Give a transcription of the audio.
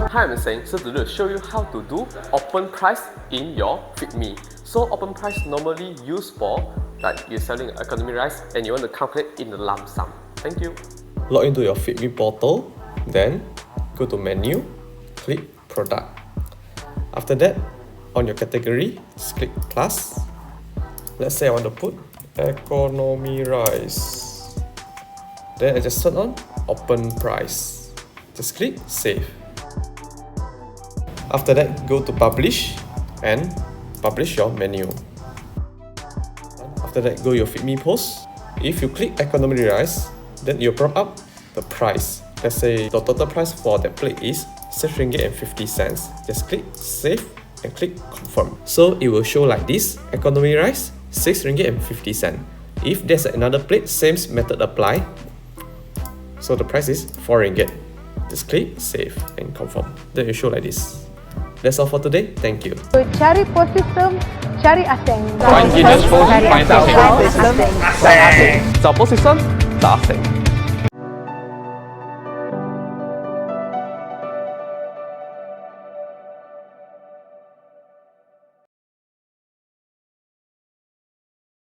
Hi, I'm Seng. So today I'll show you how to do open price in your FeedMe. So open price normally used for like you're selling economy rice and you want to calculate in the lump sum. Thank you. Log into your FeedMe portal, then go to menu, click product. After that, on your category, just click plus. Let's say I want to put economy rice. Then I just turn on open price. Just click save. After that, go to publish and publish your menu. After that, go your FeedMe post. If you click economy rice, then you prop up the price. Let's say the total price for that plate is RM6.50. Just click save and click confirm. So it will show like this: economy rice RM6.50. If there's another plate, same method apply. So the price is RM4. Just click save and confirm. Then it will show like this. That's all for today. Thank you. So, cari post system, cari Aseng. Find Guinness Post, find Aseng. Aseng. 找 post system, 找 Aseng.